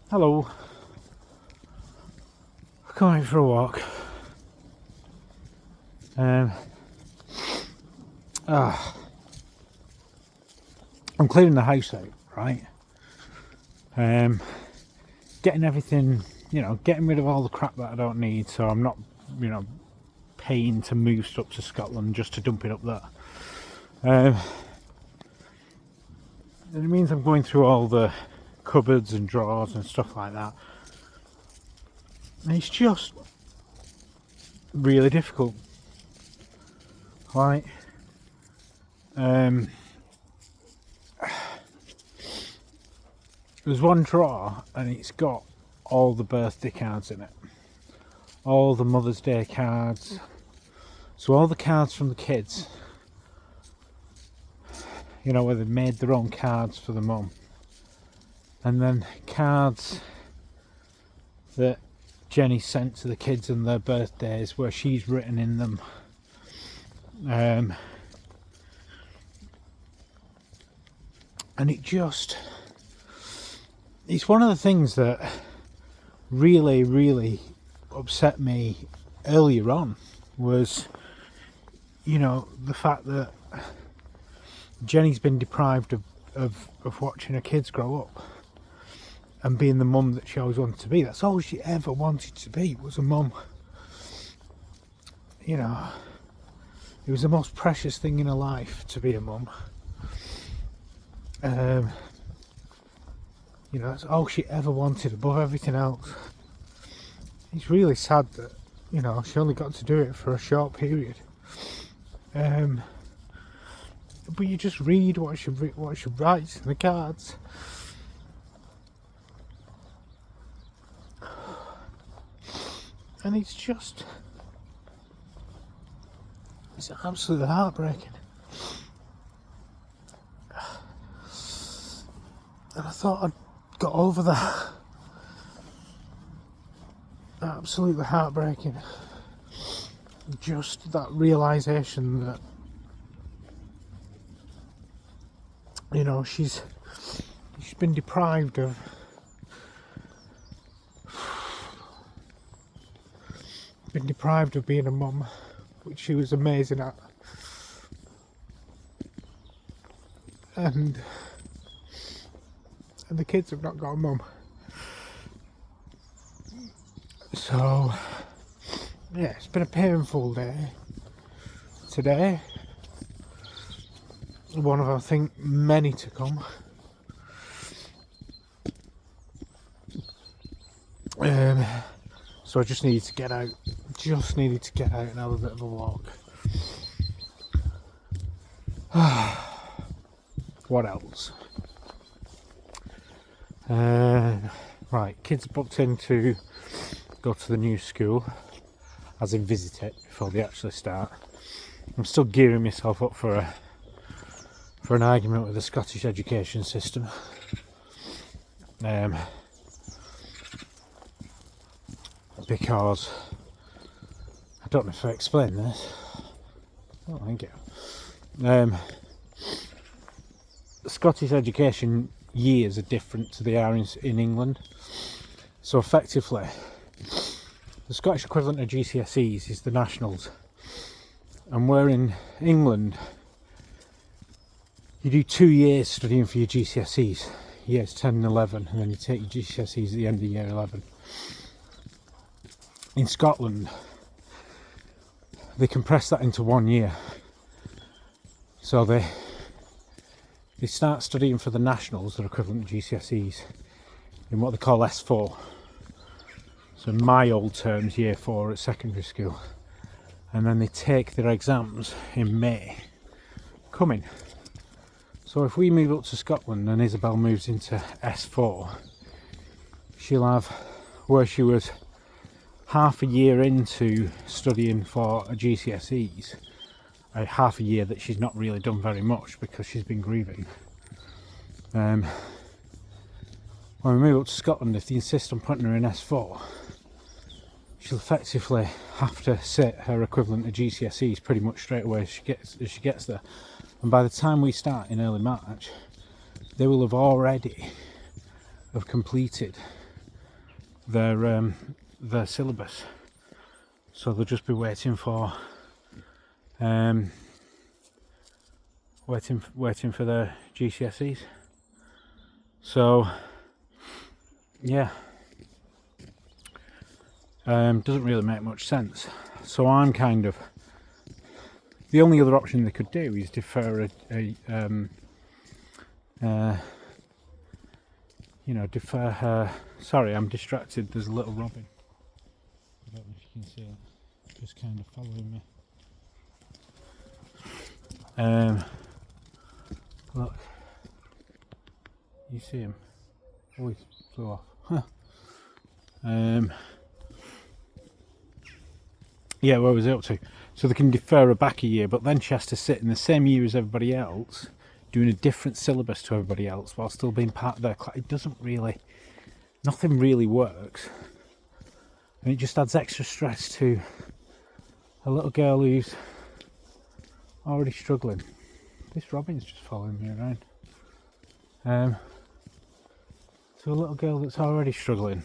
Hello. Going for a walk. I'm clearing the house out, right? Getting everything, getting rid of all the crap that I don't need, so I'm not, paying to move stuff to Scotland just to dump it up there. It means I'm going through all the cupboards and drawers and stuff like that. And it's just really difficult. Right? There's one drawer and it's got all the birthday cards in it. All the Mother's Day cards. So all the cards from the kids. Where they've made their own cards for the mum. And then cards that Jenny sent to the kids on their birthdays where she's written in them. And it's one of the things that really, really upset me earlier on was, the fact that Jenny's been deprived of watching her kids grow up and being the mum that she always wanted to be. That's all she ever wanted to be, was a mum. It was the most precious thing in her life to be a mum. That's all she ever wanted above everything else. It's really sad that, she only got to do it for a short period. But you just read what she writes in the cards. And it's absolutely heartbreaking. And I thought I'd got over that. Absolutely heartbreaking. Just that realisation that, she's been deprived of being a mum, which she was amazing at. And the kids have not got a mum. So, yeah, it's been a painful day today. One of, I think, many to come. So I just needed to get out. And have a bit of a walk. What else? Right, kids booked in to go to the new school, as in visit it before they actually start. I'm still gearing myself up for an argument with the Scottish education system. Because I don't know if I explained this. Oh, thank you. The Scottish education years are different to they are in England. So effectively, the Scottish equivalent of GCSEs is the nationals, and where in England you do 2 years studying for your GCSEs, years 10 and 11, and then you take your GCSEs at the end of year 11. In Scotland, they compress that into 1 year. So they start studying for the nationals, that are equivalent to GCSEs, in what they call S4. So in my old terms, year 4 at secondary school. And then they take their exams in May coming. So if we move up to Scotland and Isabel moves into S4, she'll have, where she was half a year into studying for a GCSEs, half a year that she's not really done very much because she's been grieving. When we move up to Scotland, if they insist on putting her in S4, she'll effectively have to sit her equivalent of GCSEs pretty much straight away as she gets there. And by the time we start in early March, they will have already completed their syllabus, so they'll just be waiting for waiting for their GCSEs. So yeah, doesn't really make much sense. So I'm kind of, the only other option they could do is defer defer her. Sorry, I'm distracted. There's a little robin. I don't know if you can see it. Just kind of following me. Look, you see him? Oh, he flew off. Huh. Yeah, what was it up to? So they can defer her back a year, but then she has to sit in the same year as everybody else, doing a different syllabus to everybody else while still being part of their class. It doesn't really, nothing really works. And it just adds extra stress to a little girl who's already struggling. This robin's just following me around. To a little girl that's already struggling.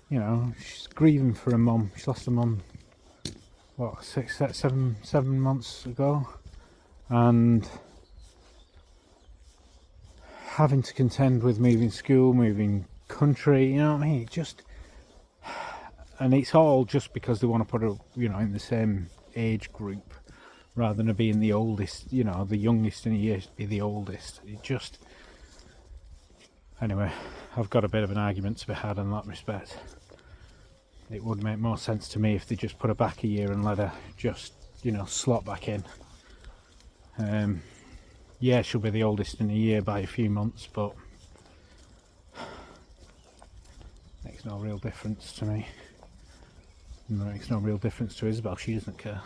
You know, she's grieving for her mum. She lost her mum, what, 7 months ago, and having to contend with moving school, moving country. You know what I mean? It just, and it's all just because they want to put her, you know, in the same age group, rather than her being the oldest. You know, the youngest in a year to be the oldest. It just, anyway, I've got a bit of an argument to be had in that respect. It would make more sense to me if they just put her back a year and let her just, you know, slot back in. Yeah, she'll be the oldest in a year by a few months, but makes no real difference to me. It makes no real difference to Isabel. She doesn't care.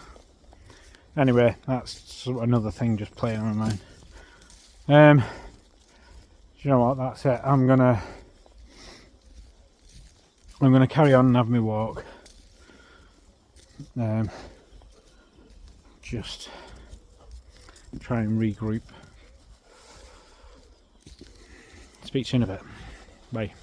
Anyway, that's another thing just playing on my mind. You know what? That's it. I'm gonna carry on and have my walk. Just try and regroup. Speak to you in a bit. Bye.